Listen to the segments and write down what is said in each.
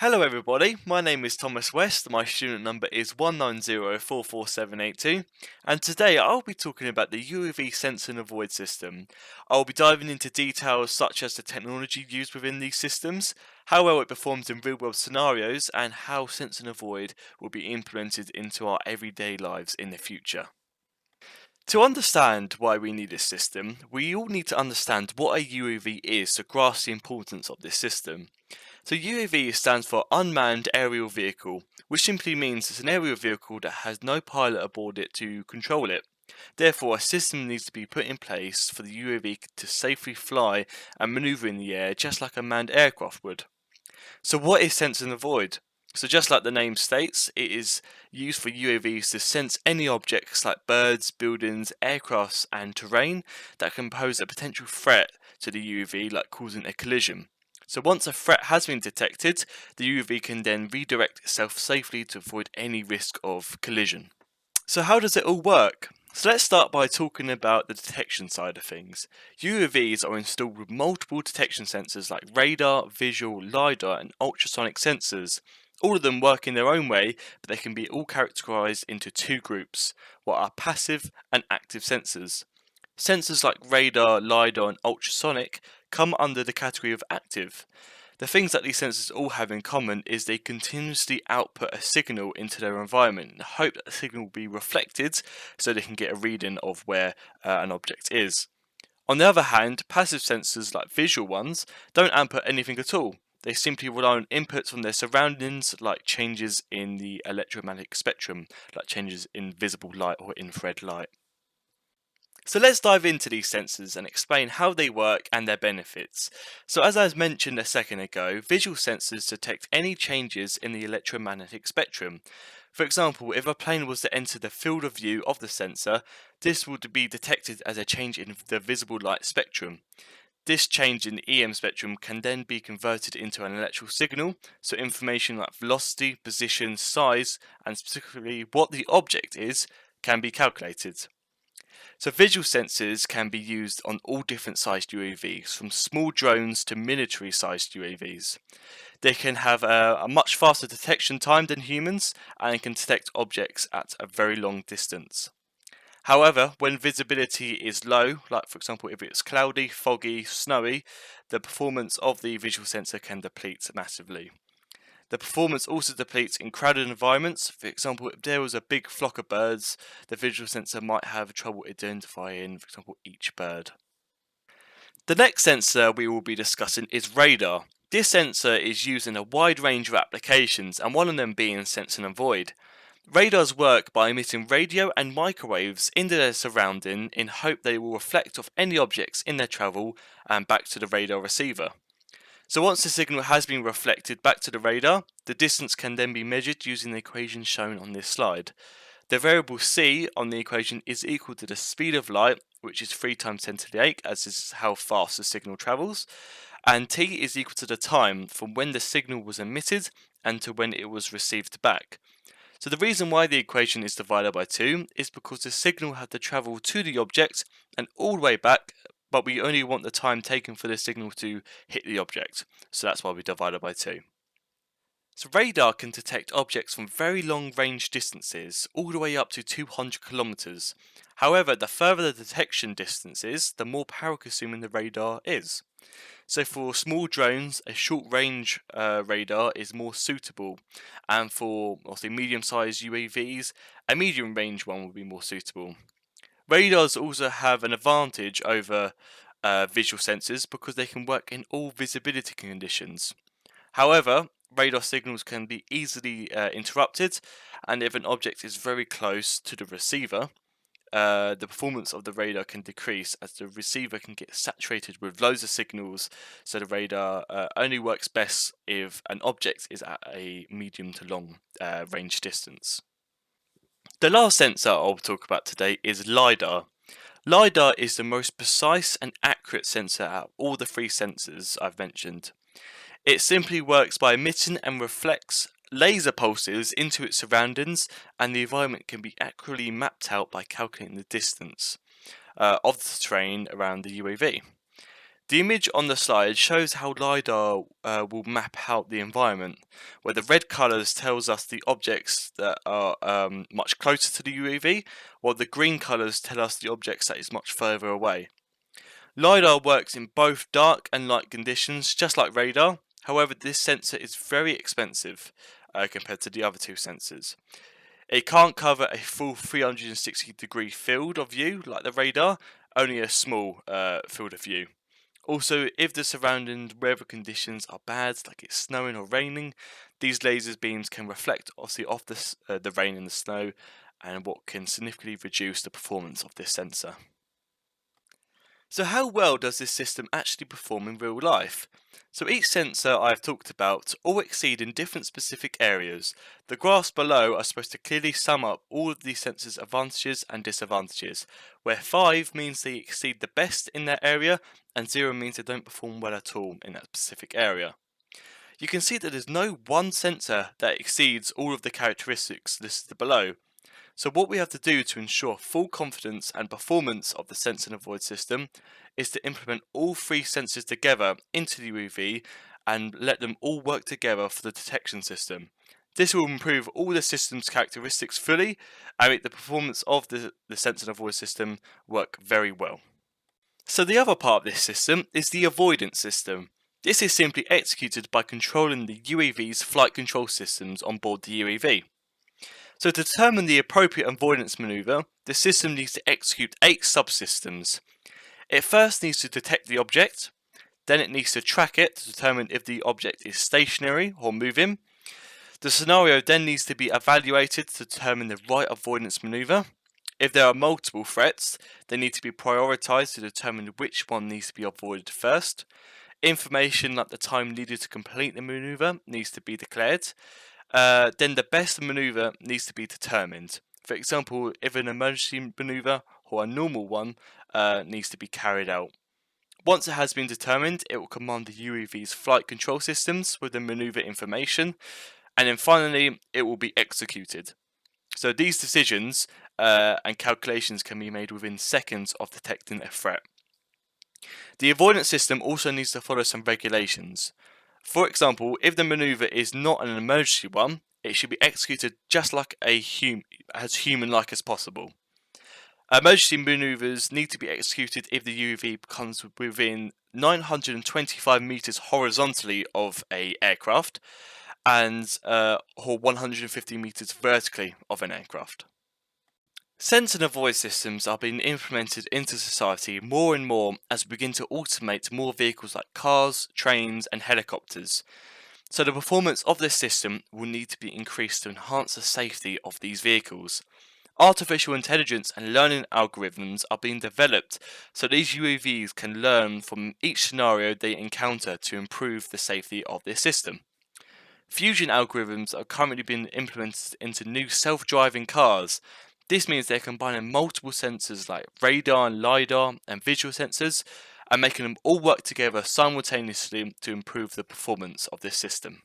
Hello everybody, my name is Thomas West, my student number is 190444782, and today I'll be talking about the UAV Sense and Avoid system. I'll be diving into details such as the technology used within these systems, how well it performs in real world scenarios, and how Sense and Avoid will be implemented into our everyday lives in the future. To understand why we need this system, we all need to understand what a UAV is to grasp the importance of this system. So UAV stands for Unmanned Aerial Vehicle, which simply means it's an aerial vehicle that has no pilot aboard it to control it. Therefore, a system needs to be put in place for the UAV to safely fly and maneuver in the air just like a manned aircraft would. So what is Sense and Avoid? So just like the name states, it is used for UAVs to sense any objects like birds, buildings, aircrafts and terrain that can pose a potential threat to the UAV, like causing a collision. So once a threat has been detected, the UAV can then redirect itself safely to avoid any risk of collision. So how does it all work? So let's start by talking about the detection side of things. UAVs are installed with multiple detection sensors like radar, visual, LiDAR and ultrasonic sensors. All of them work in their own way, but they can be all categorized into two groups, what are passive and active sensors. Sensors like radar, LiDAR and ultrasonic come under the category of active. The things that these sensors all have in common is they continuously output a signal into their environment and hope that the signal will be reflected so they can get a reading of where an object is. On the other hand, passive sensors like visual ones don't output anything at all. They simply rely on inputs from their surroundings like changes in the electromagnetic spectrum, like changes in visible light or infrared light. So let's dive into these sensors and explain how they work and their benefits. So as I mentioned a second ago, visual sensors detect any changes in the electromagnetic spectrum. For example, if a plane was to enter the field of view of the sensor, this would be detected as a change in the visible light spectrum. This change in the EM spectrum can then be converted into an electrical signal, so information like velocity, position, size, and specifically what the object is, can be calculated. So visual sensors can be used on all different sized UAVs, from small drones to military sized UAVs. They can have a much faster detection time than humans and can detect objects at a very long distance. However, when visibility is low, like for example if it's cloudy, foggy, snowy, the performance of the visual sensor can deplete massively. The performance also depletes in crowded environments. For example, if there was a big flock of birds, the visual sensor might have trouble identifying, for example, each bird. The next sensor we will be discussing is radar. This sensor is used in a wide range of applications, and one of them being Sense and Avoid. Radars work by emitting radio and microwaves into their surrounding in hope they will reflect off any objects in their travel and back to the radar receiver. So once the signal has been reflected back to the radar, the distance can then be measured using the equation shown on this slide. The variable c on the equation is equal to the speed of light, which is 3 times 10 to the 8, as is how fast the signal travels, and t is equal to the time from when the signal was emitted and to when it was received back. So the reason why the equation is divided by 2 is because the signal had to travel to the object and all the way back, but we only want the time taken for the signal to hit the object. So that's why we divide it by 2. So radar can detect objects from very long range distances, all the way up to 200 kilometers. However, the further the detection distance is, the more power consuming the radar is. So for small drones, a short range radar is more suitable, and for medium-sized UAVs, a medium range one would be more suitable. Radars also have an advantage over visual sensors because they can work in all visibility conditions. However, radar signals can be easily interrupted, and if an object is very close to the receiver, the performance of the radar can decrease as the receiver can get saturated with loads of signals, so the radar only works best if an object is at a medium to long range distance. The last sensor I'll talk about today is LiDAR. LiDAR is the most precise and accurate sensor out of all the three sensors I've mentioned. It simply works by emitting and reflects laser pulses into its surroundings, and the environment can be accurately mapped out by calculating the distance of the terrain around the UAV. The image on the slide shows how LiDAR will map out the environment, where the red colours tells us the objects that are much closer to the UAV, while the green colours tell us the objects that is much further away. LiDAR works in both dark and light conditions, just like radar. However, this sensor is very expensive compared to the other two sensors. It can't cover a full 360-degree field of view like the radar, only a small field of view. Also, if the surrounding weather conditions are bad, like it's snowing or raining, these laser beams can reflect obviously off the rain and the snow, and what can significantly reduce the performance of this sensor. So how well does this system actually perform in real life? So each sensor I've talked about all exceed in different specific areas. The graphs below are supposed to clearly sum up all of these sensors' advantages and disadvantages, where 5 means they exceed the best in their area and 0 means they don't perform well at all in that specific area. You can see that there's no one sensor that exceeds all of the characteristics listed below. So what we have to do to ensure full confidence and performance of the sense and avoid system is to implement all 3 sensors together into the UAV and let them all work together for the detection system. This will improve all the system's characteristics fully and make the performance of the sense and avoid system work very well. So the other part of this system is the avoidance system. This is simply executed by controlling the UAV's flight control systems on board the UAV. So to determine the appropriate avoidance maneuver, the system needs to execute 8 subsystems. It first needs to detect the object, then it needs to track it to determine if the object is stationary or moving. The scenario then needs to be evaluated to determine the right avoidance maneuver. If there are multiple threats, they need to be prioritized to determine which one needs to be avoided first. Information like the time needed to complete the maneuver needs to be declared. Then the best maneuver needs to be determined. For example, if an emergency maneuver or a normal one needs to be carried out. Once it has been determined, it will command the UAV's flight control systems with the maneuver information, and then finally it will be executed. So these decisions and calculations can be made within seconds of detecting a threat. The avoidance system also needs to follow some regulations. For example, if the maneuver is not an emergency one, it should be executed just like as human-like as possible. Emergency maneuvers need to be executed if the UAV comes within 925 meters horizontally of an aircraft and or 150 meters vertically of an aircraft. Sense and avoid systems are being implemented into society more and more as we begin to automate more vehicles like cars, trains and helicopters. So the performance of this system will need to be increased to enhance the safety of these vehicles. Artificial intelligence and learning algorithms are being developed so these UAVs can learn from each scenario they encounter to improve the safety of this system. Fusion algorithms are currently being implemented into new self-driving cars. This means they're combining multiple sensors like radar and LiDAR and visual sensors and making them all work together simultaneously to improve the performance of this system.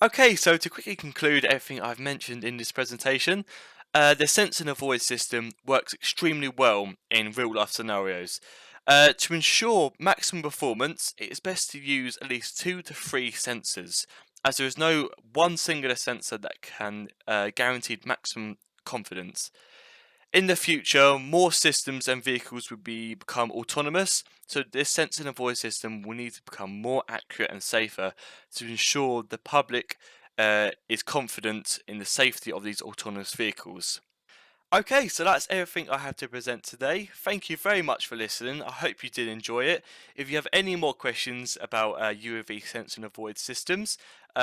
Okay, so to quickly conclude everything I've mentioned in this presentation, the sense and avoid system works extremely well in real life scenarios. To ensure maximum performance, it is best to use at least 2 to 3 sensors, as there is no one singular sensor that can guarantee maximum confidence. In the future, more systems and vehicles will become autonomous, so this sense and avoid system will need to become more accurate and safer to ensure the public is confident in the safety of these autonomous vehicles. Okay, so that's everything I have to present today. Thank you very much for listening. I hope you did enjoy it. If you have any more questions about UAV sense and avoid systems,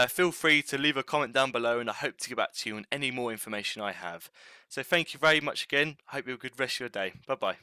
feel free to leave a comment down below and I hope to get back to you on any more information I have. So thank you very much again. I hope you have a good rest of your day. Bye bye.